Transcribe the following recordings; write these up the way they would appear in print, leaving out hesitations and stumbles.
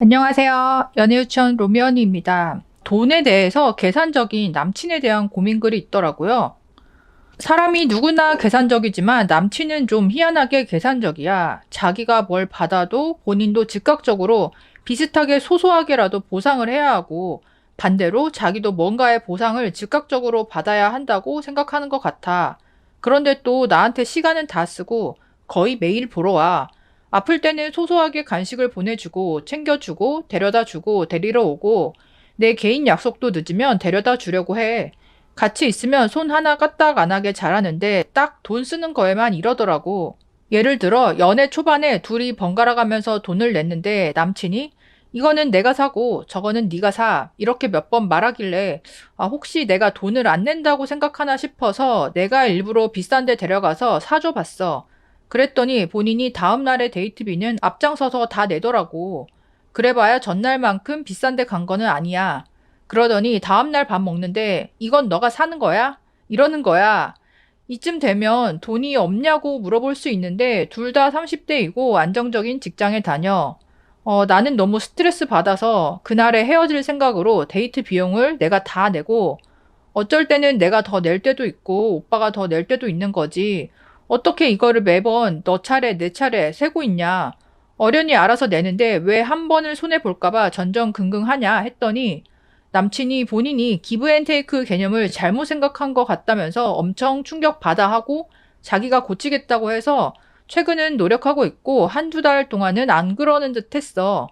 안녕하세요. 연애유치원 로미언니입니다. 돈에 대해서 계산적인 남친에 대한 고민글이 있더라고요. 사람이 누구나 계산적이지만 남친은 좀 희한하게 계산적이야. 자기가 뭘 받아도 본인도 즉각적으로 비슷하게 소소하게라도 보상을 해야 하고 반대로 자기도 뭔가의 보상을 즉각적으로 받아야 한다고 생각하는 것 같아. 그런데 또 나한테 시간은 다 쓰고 거의 매일 보러 와. 아플 때는 소소하게 간식을 보내주고 챙겨주고 데려다 주고 데리러 오고 내 개인 약속도 늦으면 데려다 주려고 해. 같이 있으면 손 하나 까딱 안 하게 잘하는데 딱 돈 쓰는 거에만 이러더라고. 예를 들어 연애 초반에 둘이 번갈아 가면서 돈을 냈는데 남친이 이거는 내가 사고 저거는 네가 사 이렇게 몇 번 말하길래 혹시 내가 돈을 안 낸다고 생각하나 싶어서 내가 일부러 비싼 데 데려가서 사줘 봤어. 그랬더니 본인이 다음 날의 데이트비는 앞장서서 다 내더라고. 그래봐야 전날만큼 비싼 데 간 거는 아니야. 그러더니 다음날 밥 먹는데 이건 너가 사는 거야? 이러는 거야. 이쯤 되면 돈이 없냐고 물어볼 수 있는데 둘 다 30대이고 안정적인 직장에 다녀. 나는 너무 스트레스 받아서 그날에 헤어질 생각으로 데이트 비용을 내가 다 내고 어쩔 때는 내가 더 낼 때도 있고 오빠가 더 낼 때도 있는 거지. 어떻게 이거를 매번 너 차례 내 차례 세고 있냐. 어련히 알아서 내는데 왜 한 번을 손해볼까봐 전전긍긍하냐 했더니 남친이 본인이 기브앤테이크 개념을 잘못 생각한 것 같다면서 엄청 충격받아 하고 자기가 고치겠다고 해서 최근은 노력하고 있고 한두 달 동안은 안 그러는 듯 했어.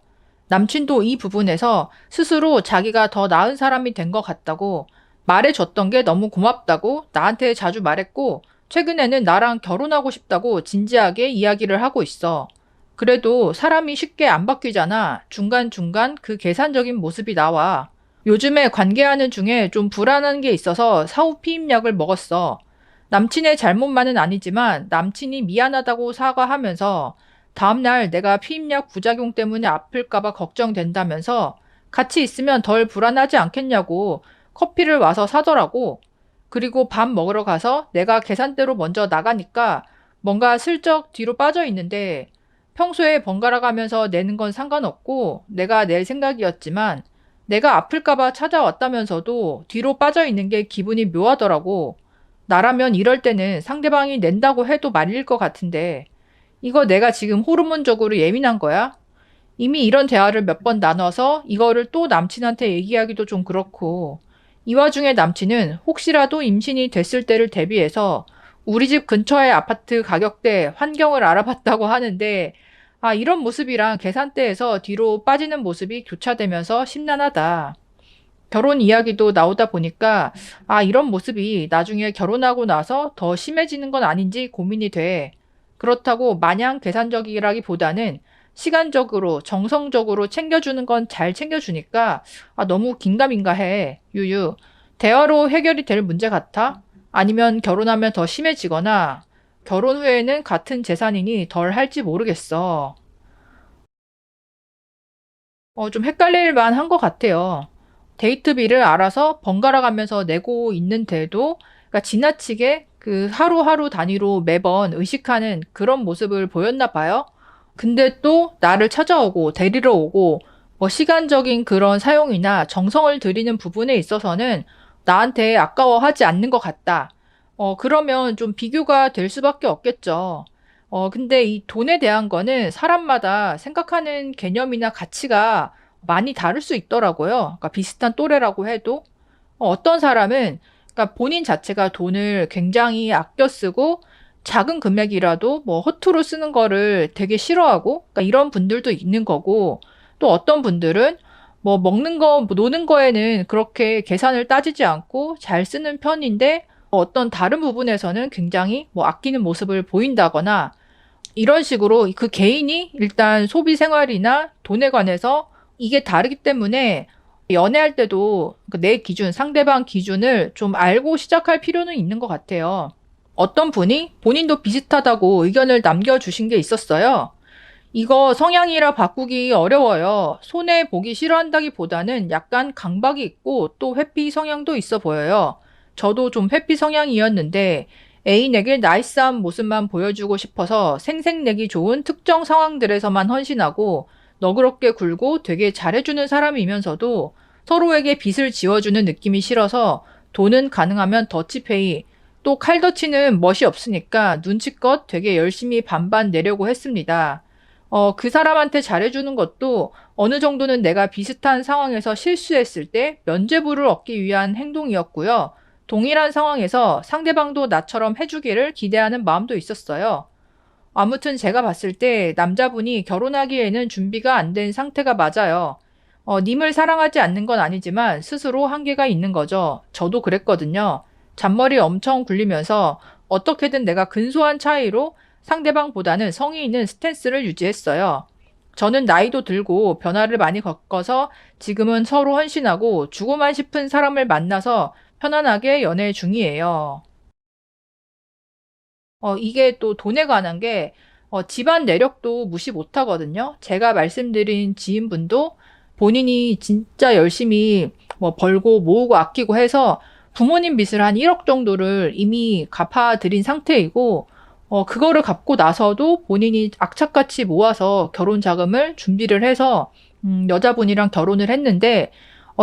남친도 이 부분에서 스스로 자기가 더 나은 사람이 된 것 같다고 말해줬던 게 너무 고맙다고 나한테 자주 말했고 최근에는 나랑 결혼하고 싶다고 진지하게 이야기를 하고 있어. 그래도 사람이 쉽게 안 바뀌잖아. 중간중간 그 계산적인 모습이 나와. 요즘에 관계하는 중에 좀 불안한 게 있어서 사후 피임약을 먹었어. 남친의 잘못만은 아니지만 남친이 미안하다고 사과하면서 다음날 내가 피임약 부작용 때문에 아플까봐 걱정된다면서 같이 있으면 덜 불안하지 않겠냐고 커피를 와서 사더라고. 그리고 밥 먹으러 가서 내가 계산대로 먼저 나가니까 뭔가 슬쩍 뒤로 빠져 있는데 평소에 번갈아 가면서 내는 건 상관없고 내가 낼 생각이었지만 내가 아플까봐 찾아왔다면서도 뒤로 빠져 있는 게 기분이 묘하더라고. 나라면 이럴 때는 상대방이 낸다고 해도 말릴 것 같은데 이거 내가 지금 호르몬적으로 예민한 거야? 이미 이런 대화를 몇 번 나눠서 이거를 또 남친한테 얘기하기도 좀 그렇고 이 와중에 남친은 혹시라도 임신이 됐을 때를 대비해서 우리 집 근처의 아파트 가격대 환경을 알아봤다고 하는데 이런 모습이랑 계산대에서 뒤로 빠지는 모습이 교차되면서 심란하다. 결혼 이야기도 나오다 보니까 이런 모습이 나중에 결혼하고 나서 더 심해지는 건 아닌지 고민이 돼. 그렇다고 마냥 계산적이라기보다는 시간적으로, 정성적으로 챙겨주는 건 잘 챙겨주니까 너무 긴가민가 해. 유유. 대화로 해결이 될 문제 같아? 아니면 결혼하면 더 심해지거나 결혼 후에는 같은 재산이니 덜 할지 모르겠어. 좀 헷갈릴 만한 것 같아요. 데이트비를 알아서 번갈아 가면서 내고 있는데도, 그러니까 지나치게 그 하루하루 단위로 매번 의식하는 그런 모습을 보였나 봐요. 근데 또 나를 찾아오고 데리러 오고, 뭐 시간적인 그런 사용이나 정성을 들이는 부분에 있어서는 나한테 아까워하지 않는 것 같다. 그러면 좀 비교가 될 수밖에 없겠죠. 근데 이 돈에 대한 거는 사람마다 생각하는 개념이나 가치가 많이 다를 수 있더라고요. 그러니까 비슷한 또래라고 해도 어떤 사람은 그러니까 본인 자체가 돈을 굉장히 아껴 쓰고 작은 금액이라도 뭐 허투루 쓰는 거를 되게 싫어하고 그러니까 이런 분들도 있는 거고 또 어떤 분들은 뭐 먹는 거, 뭐 노는 거에는 그렇게 계산을 따지지 않고 잘 쓰는 편인데 어떤 다른 부분에서는 굉장히 뭐 아끼는 모습을 보인다거나 이런 식으로 그 개인이 일단 소비 생활이나 돈에 관해서 이게 다르기 때문에 연애할 때도 그내 기준, 상대방 기준을 좀 알고 시작할 필요는 있는 것 같아요. 어떤 분이 본인도 비슷하다고 의견을 남겨주신 게 있었어요. 이거 성향이라 바꾸기 어려워요. 손해 보기 싫어한다기보다는 약간 강박이 있고 또 회피 성향도 있어 보여요. 저도 좀 회피 성향이었는데 애인에게 나이스한 모습만 보여주고 싶어서 생색내기 좋은 특정 상황들에서만 헌신하고 너그럽게 굴고 되게 잘해주는 사람이면서도 서로에게 빚을 지워주는 느낌이 싫어서 돈은 가능하면 더치페이, 또 칼더치는 멋이 없으니까 눈치껏 되게 열심히 반반 내려고 했습니다. 그 사람한테 잘해주는 것도 어느 정도는 내가 비슷한 상황에서 실수했을 때 면죄부를 얻기 위한 행동이었고요. 동일한 상황에서 상대방도 나처럼 해주기를 기대하는 마음도 있었어요. 아무튼 제가 봤을 때 남자분이 결혼하기에는 준비가 안 된 상태가 맞아요. 님을 사랑하지 않는 건 아니지만 스스로 한계가 있는 거죠. 저도 그랬거든요. 잔머리 엄청 굴리면서 어떻게든 내가 근소한 차이로 상대방보다는 성의 있는 스탠스를 유지했어요. 저는 나이도 들고 변화를 많이 겪어서 지금은 서로 헌신하고 주고만 싶은 사람을 만나서 편안하게 연애 중이에요. 이게 또 돈에 관한 게 집안 내력도 무시 못하거든요. 제가 말씀드린 지인분도 본인이 진짜 열심히 뭐 벌고 모으고 아끼고 해서 부모님 빚을 한 1억 정도를 이미 갚아드린 상태이고 그거를 갚고 나서도 본인이 악착같이 모아서 결혼 자금을 준비를 해서 여자분이랑 결혼을 했는데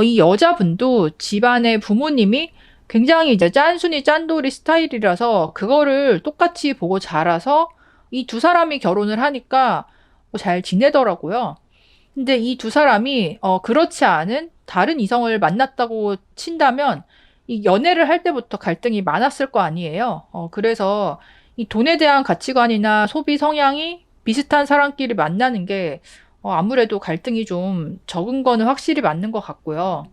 이 여자분도 집안의 부모님이 굉장히 이제 짠순이 짠돌이 스타일이라서 그거를 똑같이 보고 자라서 이 두 사람이 결혼을 하니까 잘 지내더라고요. 근데 이 두 사람이 그렇지 않은 다른 이성을 만났다고 친다면 이 연애를 할 때부터 갈등이 많았을 거 아니에요. 그래서 이 돈에 대한 가치관이나 소비 성향이 비슷한 사람끼리 만나는 게 아무래도 갈등이 좀 적은 거는 확실히 맞는 것 같고요.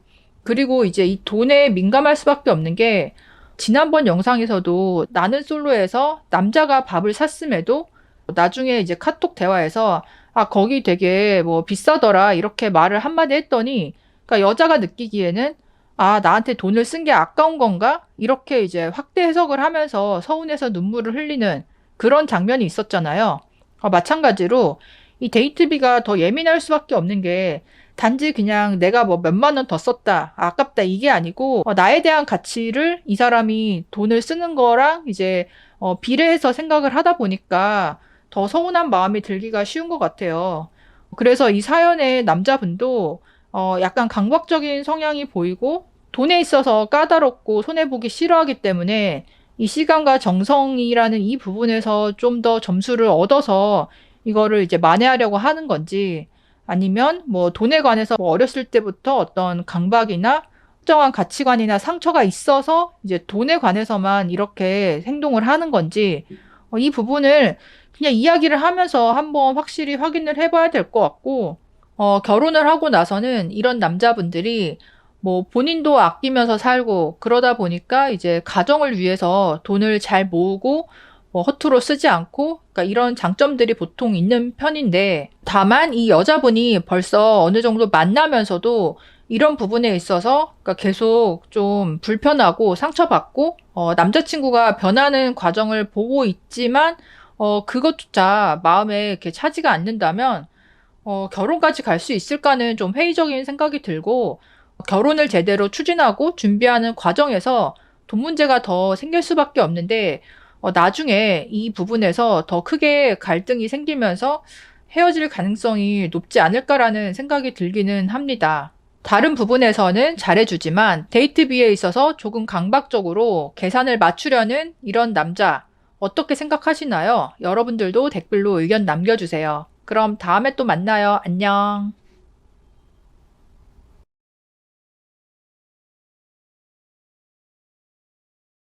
그리고 이제 이 돈에 민감할 수밖에 없는 게 지난번 영상에서도 나는 솔로에서 남자가 밥을 샀음에도 나중에 이제 카톡 대화에서 거기 되게 뭐 비싸더라 이렇게 말을 한마디 했더니 그러니까 여자가 느끼기에는 나한테 돈을 쓴 게 아까운 건가? 이렇게 이제 확대 해석을 하면서 서운해서 눈물을 흘리는 그런 장면이 있었잖아요. 마찬가지로 이 데이트비가 더 예민할 수밖에 없는 게 단지 그냥 내가 뭐 몇만 원 더 썼다, 아깝다 이게 아니고 나에 대한 가치를 이 사람이 돈을 쓰는 거랑 이제 비례해서 생각을 하다 보니까 더 서운한 마음이 들기가 쉬운 것 같아요. 그래서 이 사연의 남자분도 약간 강박적인 성향이 보이고 돈에 있어서 까다롭고 손해보기 싫어하기 때문에 이 시간과 정성이라는 이 부분에서 좀 더 점수를 얻어서 이거를 이제 만회하려고 하는 건지 아니면 뭐 돈에 관해서 뭐 어렸을 때부터 어떤 강박이나 특정한 가치관이나 상처가 있어서 이제 돈에 관해서만 이렇게 행동을 하는 건지 이 부분을 그냥 이야기를 하면서 한번 확실히 확인을 해봐야 될 것 같고 결혼을 하고 나서는 이런 남자분들이 뭐 본인도 아끼면서 살고 그러다 보니까 이제 가정을 위해서 돈을 잘 모으고 뭐 허투루 쓰지 않고 그러니까 이런 장점들이 보통 있는 편인데 다만 이 여자분이 벌써 어느 정도 만나면서도 이런 부분에 있어서 그러니까 계속 좀 불편하고 상처받고 남자친구가 변하는 과정을 보고 있지만 그것조차 마음에 이렇게 차지가 않는다면 결혼까지 갈 수 있을까는 좀 회의적인 생각이 들고 결혼을 제대로 추진하고 준비하는 과정에서 돈 문제가 더 생길 수밖에 없는데 나중에 이 부분에서 더 크게 갈등이 생기면서 헤어질 가능성이 높지 않을까라는 생각이 들기는 합니다. 다른 부분에서는 잘해주지만 데이트비에 있어서 조금 강박적으로 계산을 맞추려는 이런 남자 어떻게 생각하시나요? 여러분들도 댓글로 의견 남겨주세요. 그럼 다음에 또 만나요. 안녕.